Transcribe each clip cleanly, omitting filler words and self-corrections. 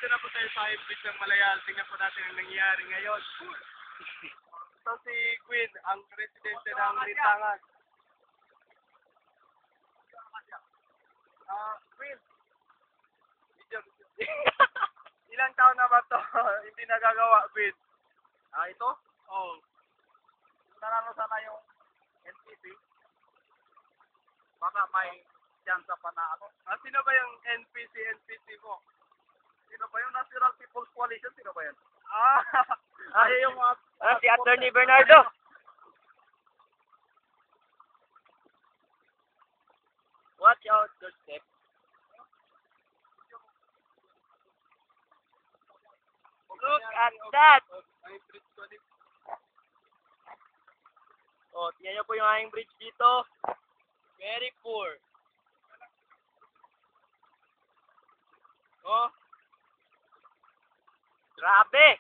nandito na po tayo sa Bridge ng Malayal. Tingnan po natin ang nangyayari ngayon. Ito si Queen, ang residente ng Lintangan. Queen, ilang taon na ba ito hindi nagagawa, Queen? Ito? Oo. Narano sana yung NPC? Baka may chance pa na ako. Sino ba yung NPC mo? Sino ba yung National People's Coalition? Sino ba yan? Ay, yung Si Attorney Bernardo. Watch out, your step. Look at that! Oh, tingnan niyo po yung aking bridge dito. Very poor. Oh. Grabe!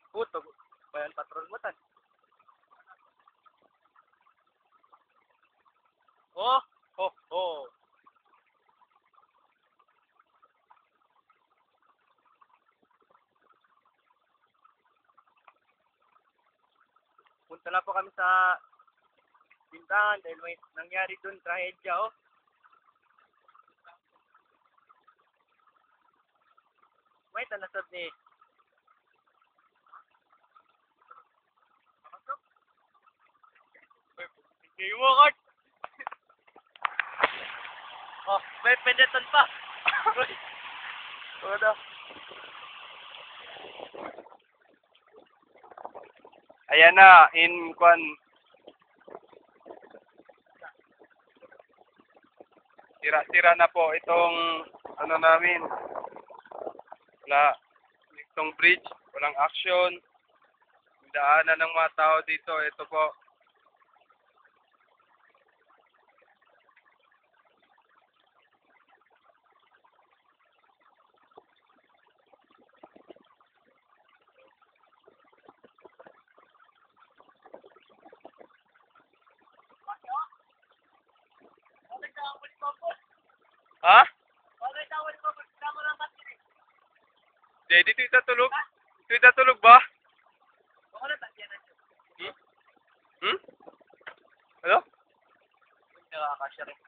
Puto, bayan patrol mo tan. Oh, oh, oh. Punta na po kami sa Lintangan dahil may nangyari dun, trahedya, oh. May tanasod ni hindi mo, Kurt. Oh, may pendeton pa. Ano? Ayan na, in kwan. Sira-sira na po itong ano namin. Itong bridge, walang action. Daanan ng mga tao dito, ito po. Ha? Dito itatulog? Ito itatulog ba? Hmm? Ano? Nakakasya rin.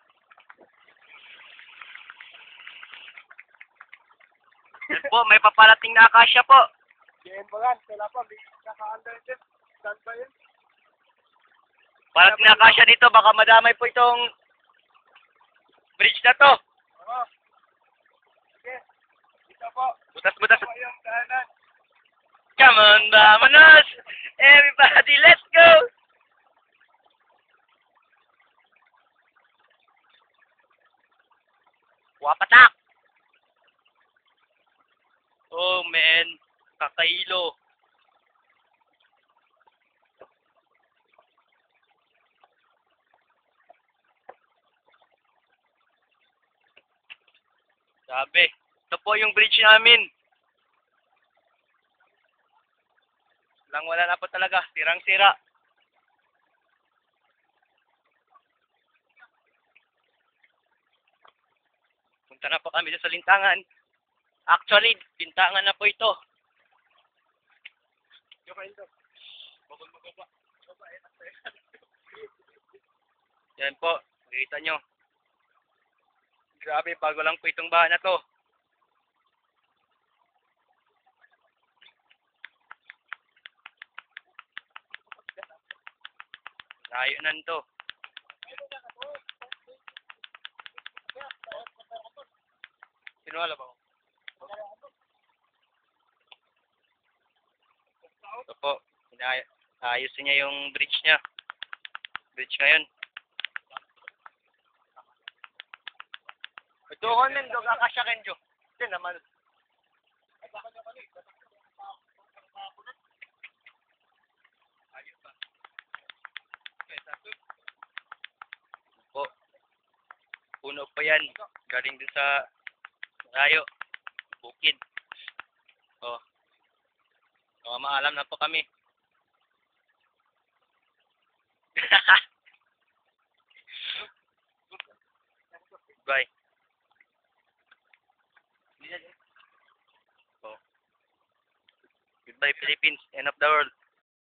Yan po, may paparating na akasya po. Diyan ba yan? Kailan pa? May naka-under din. Saan ba yun? Parating na akasya dito, baka madamay po itong bridge na to. Oo. Sige. Dito po. Butas-butas. Ito po yung daanan. Come on, vamonos! Everybody, let's go! Wapatak! Oh man, kakailo. Sabi, ito po yung bridge namin. Wala na po talaga, sirang-sira. Punta na po kami sa Lintangan. Actually, Lintangan na po ito. Yan po, nakita nyo. Grabe, bago lang po itong bahan na to. Layo na to. Sinuhala ba ako? Ito po, ayusin niya yung bridge niya. Bridge ngayon. Ito ko nun, kakasya kenjo. Ito naman. Po, puno pa yan. Galing din sa rayo. Bukid. Oh. Maalam na po kami. Goodbye. Oh. Goodbye, Philippines. End of the world.